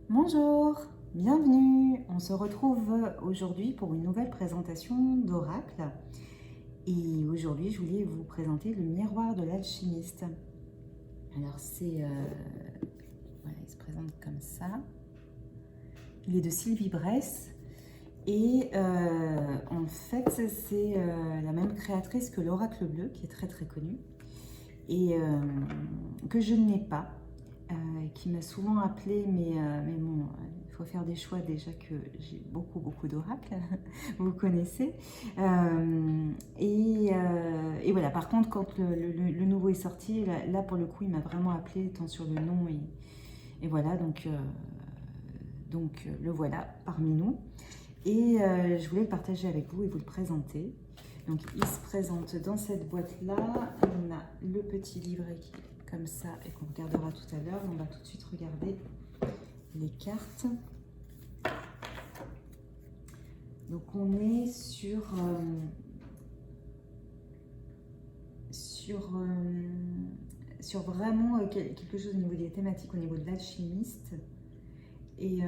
Bonjour, bienvenue. On se retrouve aujourd'hui pour une nouvelle présentation d'oracle. Et aujourd'hui, je voulais vous présenter le miroir de l'alchimiste. Alors voilà, il se présente comme ça. Il est de Sylvie Bress. Et en fait, c'est la même créatrice que l'oracle bleu, qui est très très connu. Et que je n'ai pas. Qui m'a souvent appelé, mais bon, il faut faire des choix déjà que j'ai beaucoup d'oracles, vous connaissez. Et voilà, par contre, quand le nouveau est sorti, là, pour le coup, il m'a vraiment appelé tant sur le nom et voilà, donc le voilà parmi nous. Et je voulais le partager avec vous et vous le présenter. Donc il se présente dans cette boîte-là. On a le petit livret qui est comme ça et qu'on regardera tout à l'heure. On va tout de suite regarder les cartes. Donc on est sur vraiment quelque chose au niveau des thématiques, au niveau de l'alchimiste. Et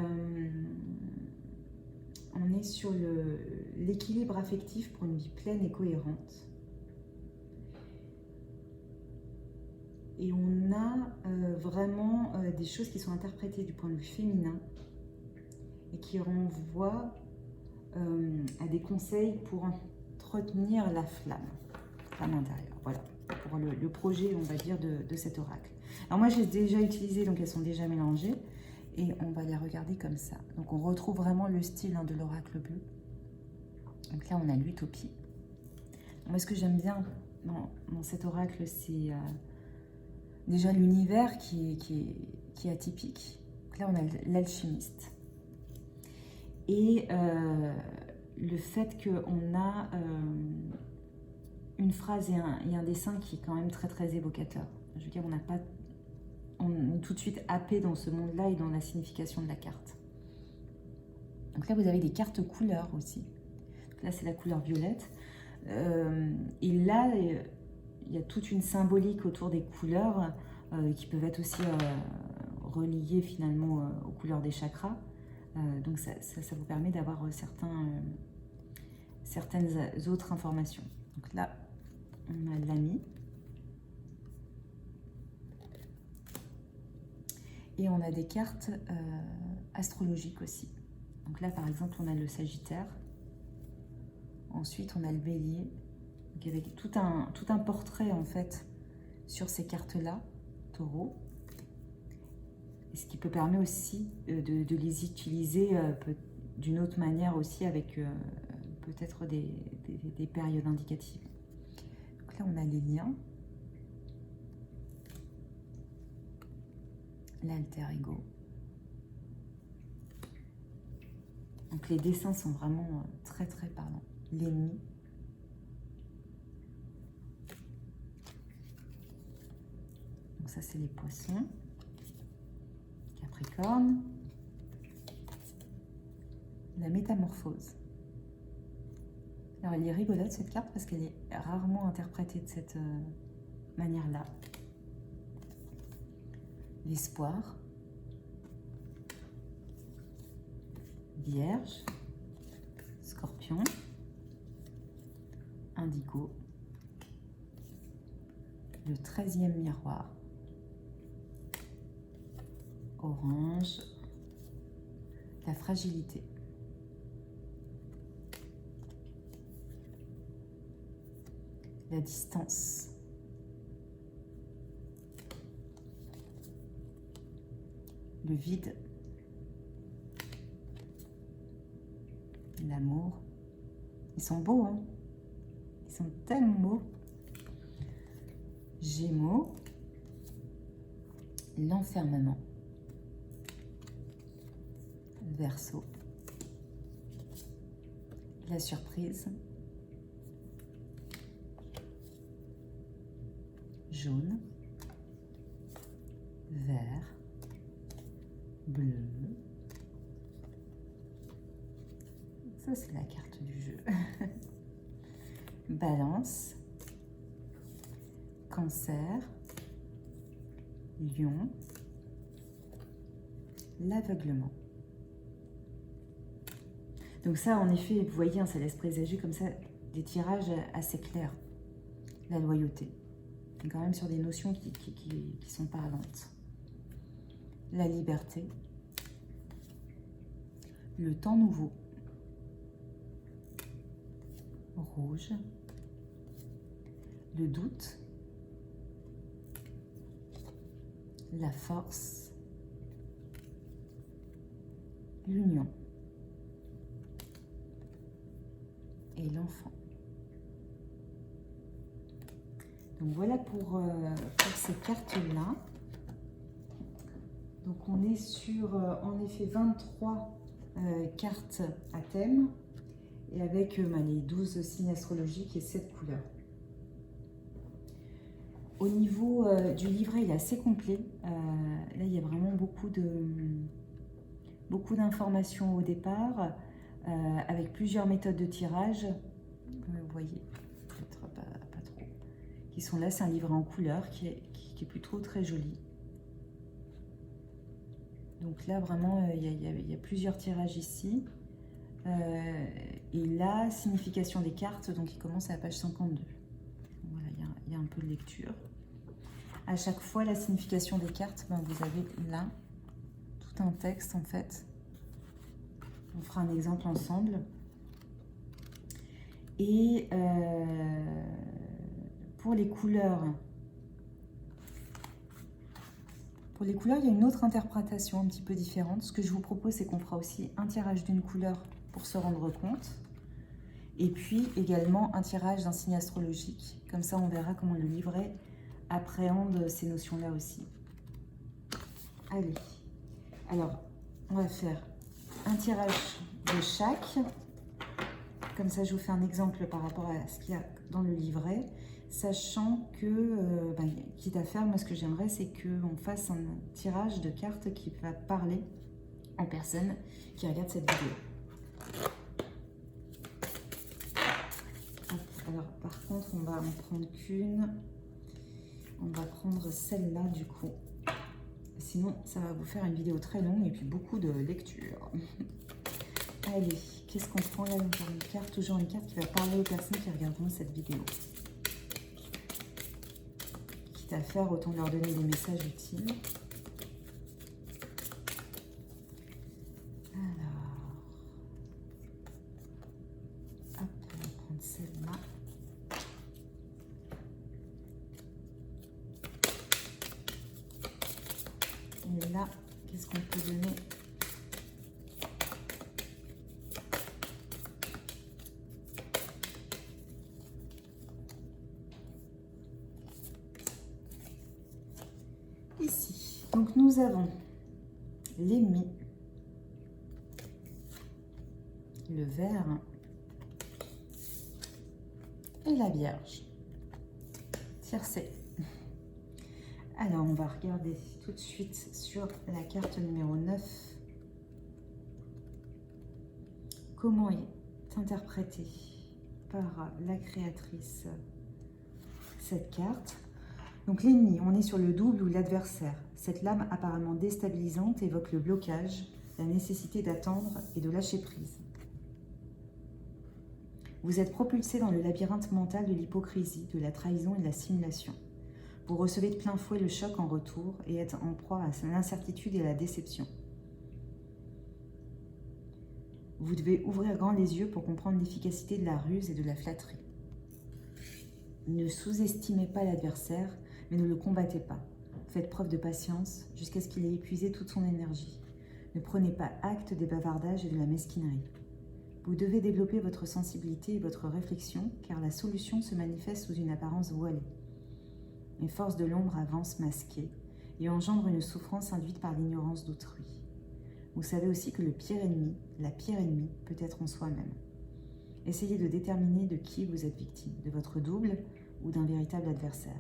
on est sur l'équilibre affectif pour une vie pleine et cohérente. Et on a vraiment des choses qui sont interprétées du point de vue féminin et qui renvoient à des conseils pour entretenir la flamme intérieure. Voilà, pour le projet, on va dire, de cet oracle. Alors moi, je les ai déjà utilisées, donc elles sont déjà mélangées. Et on va les regarder comme ça. Donc on retrouve vraiment le style de l'oracle bleu. Donc là, on a l'utopie. Moi, ce que j'aime bien dans cet oracle, c'est déjà l'univers qui est atypique. Donc là, on a l'alchimiste. Et le fait qu'on a une phrase et un dessin qui est quand même très très évocateur. Je veux dire, on est tout de suite happé dans ce monde-là et dans la signification de la carte. Donc là, vous avez des cartes couleurs aussi. Donc là, c'est la couleur violette. Et là, il y a toute une symbolique autour des couleurs qui peuvent être aussi reliées finalement aux couleurs des chakras. Donc ça vous permet d'avoir certaines autres informations. Donc là, on a l'ami. Et on a des cartes astrologiques aussi. Donc là, par exemple, on a le Sagittaire. Ensuite, on a le Bélier. Donc avec tout un portrait, en fait, sur ces cartes-là, Taureau. Et ce qui peut permettre aussi de les utiliser d'une autre manière aussi avec peut-être des périodes indicatives. Donc là, on a les liens. L'alter ego. Donc les dessins sont vraiment très très parlants. L'ennemi. Donc ça, c'est les poissons. Capricorne. La métamorphose. Alors elle est rigolote cette carte parce qu'elle est rarement interprétée de cette manière-là. L'espoir. Vierge. Scorpion. Indigo. Le 13e miroir. Orange. La fragilité. La distance. Le vide. L'amour. Ils sont beaux, hein? Ils sont tellement beaux. Gémeaux. L'enfermement. Verseau. La surprise. Jaune. Vert. Bleu. Ça, c'est la carte du jeu. Balance. Cancer. Lion. l'aveuglement. Donc ça, en effet, vous voyez, hein, ça laisse présager comme ça des tirages assez clairs. La loyauté. On est quand même sur des notions qui sont parlantes. La liberté. Le temps nouveau. Rouge. Le doute. La force. L'union. Et l'enfant. Donc voilà pour ces cartes-là. Donc on est sur en effet 23 cartes à thème et avec les 12 signes astrologiques et 7 couleurs. Au niveau du livret, il est assez complet. Là, il y a vraiment beaucoup d'informations au départ, avec plusieurs méthodes de tirage. Vous voyez, peut-être pas trop. Qui sont là, c'est un livret en couleur qui est plutôt très joli. Donc là, vraiment, il y a plusieurs tirages ici. Et la signification des cartes, donc il commence à la page 52. Voilà, il y a un peu de lecture. À chaque fois, la signification des cartes, vous avez là tout un texte en fait. On fera un exemple ensemble. Et pour les couleurs, il y a une autre interprétation un petit peu différente. Ce que je vous propose, c'est qu'on fera aussi un tirage d'une couleur pour se rendre compte. Et puis également un tirage d'un signe astrologique. Comme ça, on verra comment le livret appréhende ces notions-là aussi. Allez, alors, on va faire un tirage de chaque. Comme ça, je vous fais un exemple par rapport à ce qu'il y a dans le livret. Sachant que, quitte à faire, moi ce que j'aimerais, c'est qu'on fasse un tirage de cartes qui va parler en personne qui regarde cette vidéo. Alors, par contre, on va en prendre qu'une. On va prendre celle-là, du coup. Sinon, ça va vous faire une vidéo très longue et puis beaucoup de lecture. Allez, qu'est-ce qu'on prend là? Encore une carte, toujours une carte qui va parler aux personnes qui regarderont cette vidéo. Quitte à faire, autant leur donner des messages utiles. Alors, hop, on va prendre celle-là. Et là, qu'est-ce qu'on peut donner? Ici. Donc nous avons l'ennemi, le ver et la Vierge. Tiercé. Alors, on va regarder tout de suite sur la carte numéro 9. Comment est interprétée par la créatrice cette carte? Donc l'ennemi, on est sur le double ou l'adversaire. Cette lame apparemment déstabilisante évoque le blocage, la nécessité d'attendre et de lâcher prise. Vous êtes propulsé dans le labyrinthe mental de l'hypocrisie, de la trahison et de la simulation. Vous recevez de plein fouet le choc en retour et êtes en proie à l'incertitude et à la déception. Vous devez ouvrir grand les yeux pour comprendre l'efficacité de la ruse et de la flatterie. Ne sous-estimez pas l'adversaire, mais ne le combattez pas. Faites preuve de patience jusqu'à ce qu'il ait épuisé toute son énergie. Ne prenez pas acte des bavardages et de la mesquinerie. Vous devez développer votre sensibilité et votre réflexion, car la solution se manifeste sous une apparence voilée. Les forces de l'ombre avancent masquées et engendrent une souffrance induite par l'ignorance d'autrui. Vous savez aussi que le pire ennemi, la pire ennemie, peut être en soi-même. Essayez de déterminer de qui vous êtes victime, de votre double ou d'un véritable adversaire.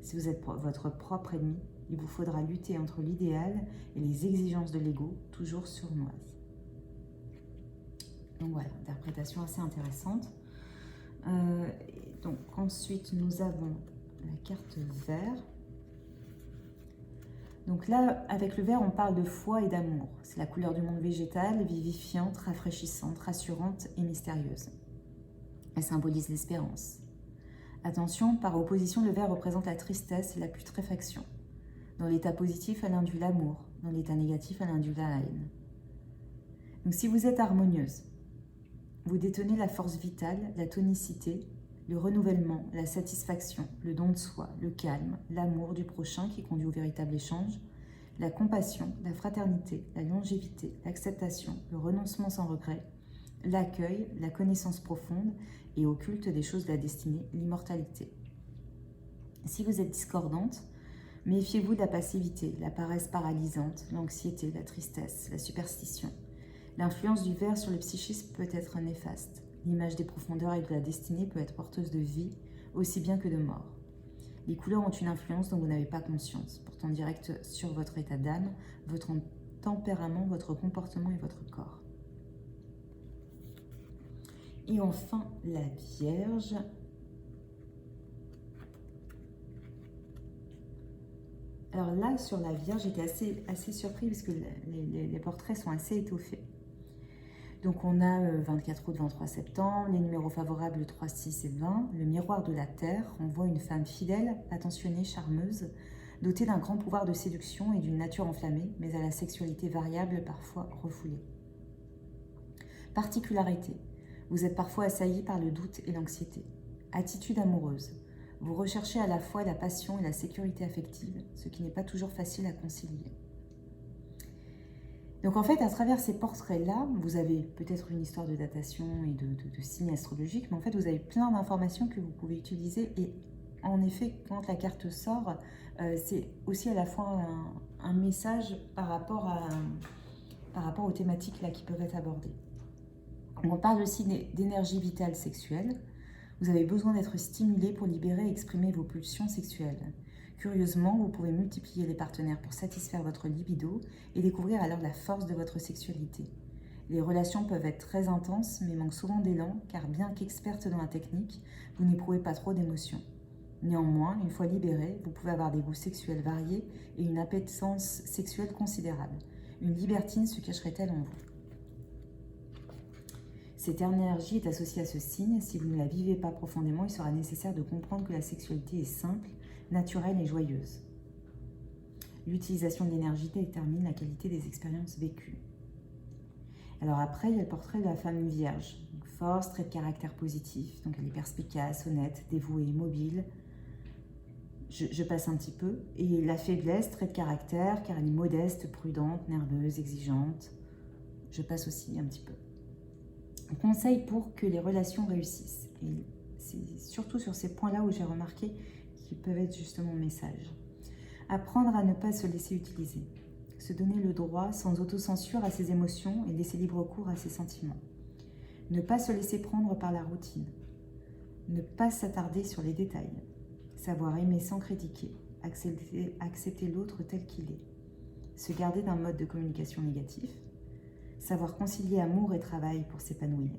Si vous êtes votre propre ennemi, il vous faudra lutter entre l'idéal et les exigences de l'ego, toujours sournoises. Donc voilà, interprétation assez intéressante. Donc ensuite, nous avons la carte vert. Donc là, avec le vert, on parle de foi et d'amour. C'est la couleur du monde végétal, vivifiante, rafraîchissante, rassurante et mystérieuse. Elle symbolise l'espérance. Attention, par opposition, le vert représente la tristesse et la putréfaction. Dans l'état positif, elle induit l'amour. Dans l'état négatif, elle induit la haine. Donc si vous êtes harmonieuse, vous détenez la force vitale, la tonicité, le renouvellement, la satisfaction, le don de soi, le calme, l'amour du prochain qui conduit au véritable échange, la compassion, la fraternité, la longévité, l'acceptation, le renoncement sans regret, l'accueil, la connaissance profonde et occulte des choses de la destinée, l'immortalité. Si vous êtes discordante, méfiez-vous de la passivité, la paresse paralysante, l'anxiété, la tristesse, la superstition. L'influence du vert sur le psychisme peut être néfaste. L'image des profondeurs et de la destinée peut être porteuse de vie, aussi bien que de mort. Les couleurs ont une influence dont vous n'avez pas conscience, portant direct sur votre état d'âme, votre tempérament, votre comportement et votre corps. Et enfin, la Vierge. Alors là, sur la Vierge, j'étais assez surprise parce que les portraits sont assez étoffés. Donc on a 24 août, 23 septembre, les numéros favorables 3, 6 et 20. Le miroir de la Terre renvoie une femme fidèle, attentionnée, charmeuse, dotée d'un grand pouvoir de séduction et d'une nature enflammée, mais à la sexualité variable, parfois refoulée. Particularité, vous êtes parfois assailli par le doute et l'anxiété. Attitude amoureuse, vous recherchez à la fois la passion et la sécurité affective, ce qui n'est pas toujours facile à concilier. Donc en fait, à travers ces portraits-là, vous avez peut-être une histoire de datation et de signes astrologiques, mais en fait, vous avez plein d'informations que vous pouvez utiliser. Et en effet, quand la carte sort, c'est aussi à la fois un message par rapport aux thématiques là, qui peuvent être abordées. On parle aussi d'énergie vitale sexuelle. Vous avez besoin d'être stimulé pour libérer et exprimer vos pulsions sexuelles. Curieusement, vous pouvez multiplier les partenaires pour satisfaire votre libido et découvrir alors la force de votre sexualité. Les relations peuvent être très intenses, mais manquent souvent d'élan, car bien qu'experte dans la technique, vous n'éprouvez pas trop d'émotions. Néanmoins, une fois libéré, vous pouvez avoir des goûts sexuels variés et une appétence sexuelle considérable. Une libertine se cacherait-elle en vous? Cette énergie est associée à ce signe. Si vous ne la vivez pas profondément, il sera nécessaire de comprendre que la sexualité est simple, naturelle et joyeuse. L'utilisation de l'énergie détermine la qualité des expériences vécues. Alors après, il y a le portrait de la femme vierge. Donc, force, trait de caractère positif. Donc elle est perspicace, honnête, dévouée, mobile. Je passe un petit peu. Et la faiblesse, trait de caractère, car elle est modeste, prudente, nerveuse, exigeante. Je passe aussi un petit peu. Conseil pour que les relations réussissent. Et c'est surtout sur ces points-là où j'ai remarqué qui peuvent être justement message. Apprendre à ne pas se laisser utiliser. Se donner le droit, sans autocensure, à ses émotions et laisser libre cours à ses sentiments. Ne pas se laisser prendre par la routine. Ne pas s'attarder sur les détails. Savoir aimer sans critiquer. Accepter l'autre tel qu'il est. Se garder d'un mode de communication négatif. Savoir concilier amour et travail pour s'épanouir.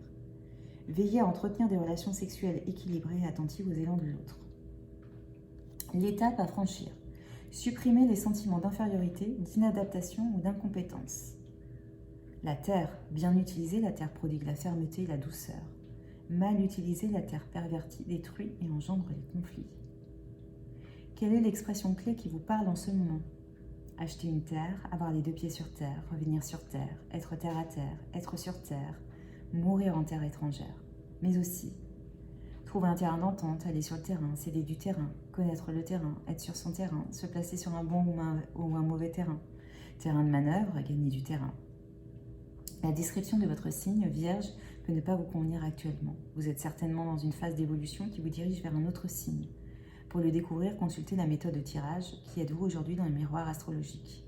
Veiller à entretenir des relations sexuelles équilibrées et attentives aux élans de l'autre. L'étape à franchir. Supprimer les sentiments d'infériorité, d'inadaptation ou d'incompétence. La terre, bien utilisée, la terre prodigue la fermeté et la douceur. Mal utilisée, la terre pervertit, détruit et engendre les conflits. Quelle est l'expression clé qui vous parle en ce moment? Acheter une terre, avoir les deux pieds sur terre, revenir sur terre, être terre à terre, être sur terre, mourir en terre étrangère. Mais aussi, trouver un terrain d'entente, aller sur le terrain, céder du terrain, connaître le terrain, être sur son terrain, se placer sur un bon ou un mauvais terrain. Terrain de manœuvre, gagner du terrain. La description de votre signe, Vierge, peut ne pas vous convenir actuellement. Vous êtes certainement dans une phase d'évolution qui vous dirige vers un autre signe. Pour le découvrir, consultez la méthode de tirage qui êtes-vous aujourd'hui dans le miroir astrologique.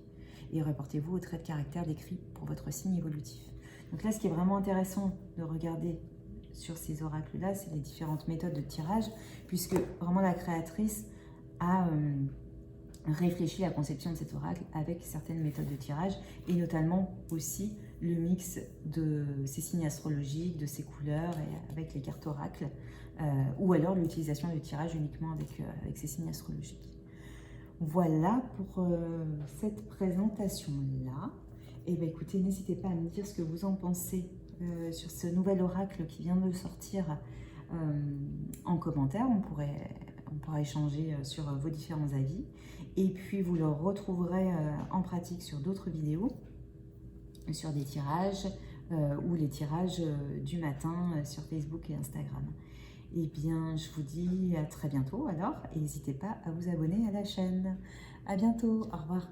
Et reportez-vous aux traits de caractère décrits pour votre signe évolutif. Donc là, ce qui est vraiment intéressant de regarder sur ces oracles-là, c'est les différentes méthodes de tirage, puisque vraiment la créatrice a réfléchi à la conception de cet oracle avec certaines méthodes de tirage, et notamment aussi le mix de ces signes astrologiques, de ces couleurs, et avec les cartes oracles, ou alors l'utilisation du tirage uniquement avec ces signes astrologiques. Voilà pour cette présentation-là. Et bien écoutez, n'hésitez pas à me dire ce que vous en pensez sur ce nouvel oracle qui vient de sortir en commentaire. On pourra échanger sur vos différents avis. Et puis vous le retrouverez en pratique sur d'autres vidéos, sur des tirages ou les tirages du matin sur Facebook et Instagram. Et bien, je vous dis à très bientôt alors, et n'hésitez pas à vous abonner à la chaîne. À bientôt, au revoir.